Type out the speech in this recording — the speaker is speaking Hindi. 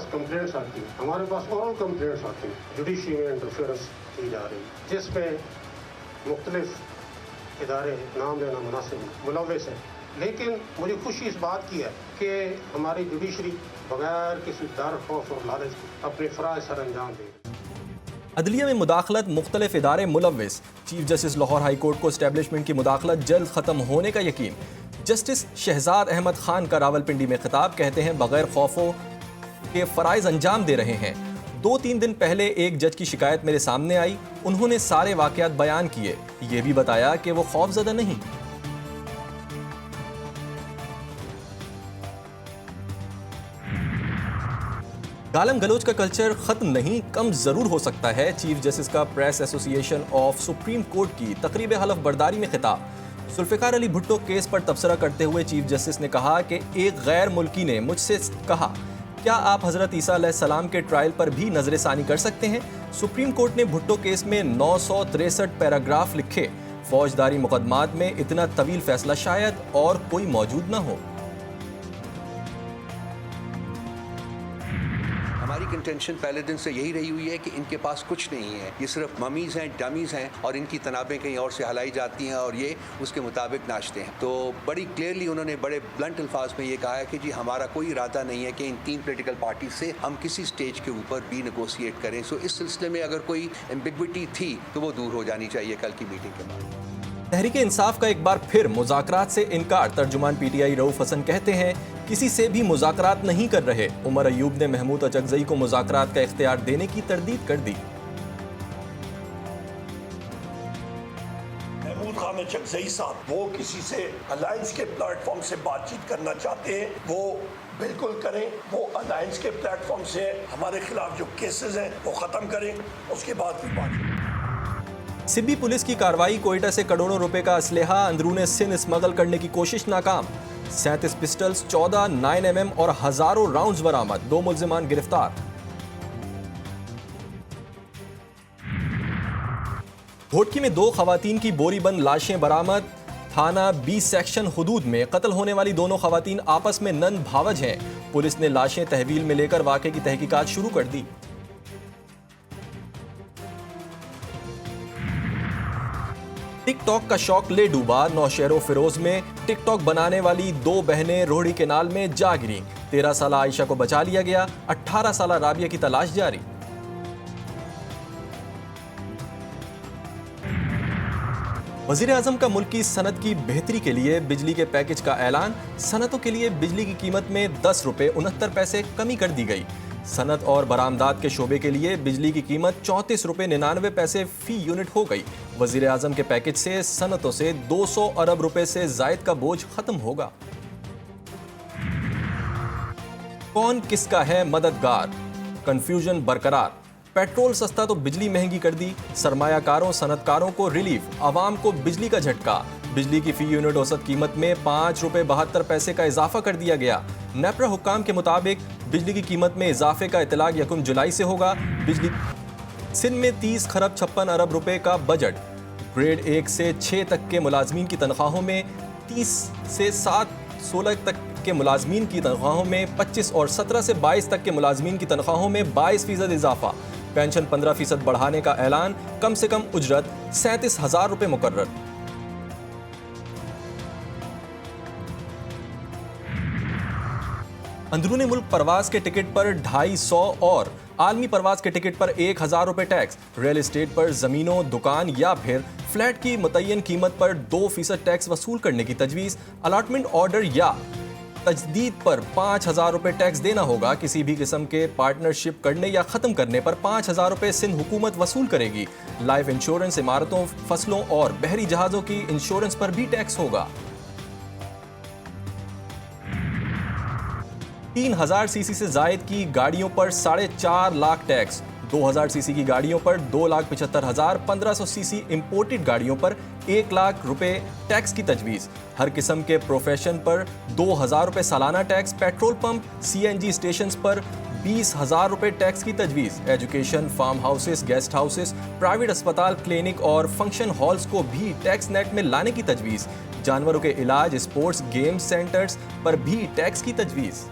पास कंप्लेंट्स आती हैं, हमारे पास ओरल कंप्लेंट्स आती हैं, जुडिशरी में इंटरफेरेंस की जा रही है, जिसमें मुख्तलिफ इदारे नाम लेना मुनासिब मुलव्वस है। लेकिन मुझे खुशी इस बात की है कि हमारी जुडिशरी बगैर किसी डर, खौफ और लालच के अपने फ़राइज़ सर अंजाम दे। अदलिया में मुदाखलत मुख्तलिफ इदारे मुलव्वस। Chief justice Lahore high court को एस्टेब्लिशमेंट की मुदाखलत जल्द ख़त्म होने का यकीन। जस्टिस शहजाद अहमद खान का रावलपिंडी में खिताब, कहते हैं बगैर खौफों के फ़राइज़ अंजाम दे रहे हैं। 2-3 दिन पहले एक जज की शिकायत मेरे सामने आई, उन्होंने सारे वाक़यात बयान किए, ये भी बताया कि वो खौफज़दा नहीं। गालम गलोच का कल्चर ख़त्म नहीं, कम ज़रूर हो सकता है। चीफ जस्टिस का press association of supreme court की तकरीब हलफ बर्दारी में खिताब। जुल्फ़िकार अली भुट्टो केस पर तबसरा करते हुए चीफ जस्टिस ने कहा कि एक गैर मुल्की ने मुझसे कहा, क्या आप हज़रत ईसा अलैहिस्सलाम के ट्रायल पर भी नज़रसानी कर सकते हैं? सुप्रीम कोर्ट ने भुट्टो केस में 963 पैराग्राफ लिखे। फौजदारी मुकदमात में इतना तवील फैसला शायद और कोई मौजूद न हो। हमारी कंटेंशन पहले दिन से यही रही हुई है कि इनके पास कुछ नहीं है, ये सिर्फ ममीज़ हैं, डमीज़ हैं और इनकी तनाबें कहीं और से हलाई जाती हैं और ये उसके मुताबिक नाचते हैं। तो बड़ी क्लियरली उन्होंने बड़े ब्लंट अल्फाज में ये कहा है कि जी हमारा कोई इरादा नहीं है कि इन 3 पोलिटिकल पार्टी से हम किसी स्टेज के ऊपर भी नेगोशिएट करें। सो इस सिलसिले में अगर कोई एम्बिग्विटी थी तो वो दूर हो जानी चाहिए कल की मीटिंग के बाद। तहरीक इंसाफ का एक बार फिर मुज़ाकरात से इनकार। तर्जुमान पीटीआई रऊफ हसन कहते हैं किसी से भी मुज़ाकरात नहीं कर रहे। उमर अयूब ने महमूद अचकज़ई को मुज़ाकरात का इख्तियार देने की तरदीद कर दी। महमूद खान अचकज़ई साहब वो किसी से अलायंस के प्लेटफॉर्म से बातचीत करना चाहते हैं, वो बिल्कुल करें। वो अलायंस के प्लेटफॉर्म से हमारे खिलाफ जो केसेस हैं वो ख़त्म करें, उसके बाद फिर बात। सिब्बी पुलिस की कार्रवाई, कोयटा से करोड़ों रुपए का असलहा अंदरूने सिंध स्मगल करने की कोशिश नाकाम। 37 पिस्टल्स, 14 9mm और हजारों राउंड्स बरामद, 2 मुल्जिमान गिरफ्तार। घोटकी में 2 खवातीन की बोरीबंद लाशें बरामद। थाना 20 सेक्शन हुदूद में कत्ल होने वाली दोनों खवातीन आपस में नन भावज हैं। पुलिस ने लाशें तहवील में लेकर वाक़े की तहकीकात शुरू कर दी। टिकटॉक का शौक ले डूबा। नौशहरों फिरोज में टिकटॉक बनाने वाली 2 बहनें रोहड़ी केनाल में जा गिरीं। 13 साल आयशा को बचा लिया गया, 18 साल राबिया की तलाश जारी। वज़ीर आज़म का मुल्की सनत की बेहतरी के लिए बिजली के पैकेज का ऐलान। सनतों के लिए बिजली की कीमत में 10 रुपये 69 पैसे कमी कर दी गई। सनत और बरामदात के शोबे के लिए बिजली की कीमत 34 रुपये 99 पैसे फी यूनिट हो गई। वज़ीर आज़म के पैकेज से सनतों से 200 अरब रुपए से जायद का बोझ खत्म होगा। कौन किसका है मददगार, कंफ्यूजन बरकरार। पेट्रोल सस्ता तो बिजली महंगी कर दी। सरमायाकारों सनतकारों को रिलीफ, आवाम को बिजली का झटका। बिजली की फी यूनिट औसत कीमत में 5 रुपये 72 पैसे का इजाफा कर दिया गया। नेपरा हुक्काम के मुताबिक बिजली की कीमत में इजाफे का इतलाक 1 जुलाई से होगा। बिजली सिंध में 30 खरब 56 अरब रुपए का बजट। ग्रेड 1 से 6 तक के मुलाजमीन की तनख्वाहों में 30 से 7-16 तक के मुलाजमीन की तनख्वाहों में 25 और 17 से 22 तक के मुलाजमीन की तनख्वाहों में 22% इजाफा। पेंशन 15% बढ़ाने का ऐलान। कम से कम उजरत 37,000 रुपये मुकर्रर। अंदरूनी मुल्क परवास के टिकट पर 250 और आलमी परवास के टिकट पर 1,000 रुपये टैक्स। रियल एस्टेट पर जमीनों, दुकान या फिर फ्लैट की मुतय्यन कीमत पर 2% टैक्स वसूल करने की तजवीज़। अलाटमेंट ऑर्डर या तजदीद पर 5,000 रुपये टैक्स देना होगा। किसी भी किस्म के पार्टनरशिप करने या ख़त्म करने पर 5,000 रुपये सिंध हुकूमत वसूल करेगी। लाइफ इंश्योरेंस, इमारतों, फसलों और बहरी जहाज़ों की इंश्योरेंस पर भी टैक्स होगा। 3,000 सीसी से जायद की गाड़ियों पर 4.5 लाख टैक्स। 2,000 सीसी की गाड़ियों पर 2,75,000, 1,500 सीसी इंपोर्टेड गाड़ियों पर 1 लाख रुपए टैक्स की तजवीज़। हर किस्म के प्रोफेशन पर 2,000 रुपए सालाना tax. Petrol pump, CNG station पर 20,000 रुपए टैक्स की तजवीज़। Education, farm houses, guest houses, private अस्पताल, क्लिनिक और फंक्शन हॉल्स को भी टैक्स नेट में लाने की तजवीज़। जानवरों के इलाज, स्पोर्ट्स, गेम्स सेंटर्स पर भी टैक्स की तजवीज़।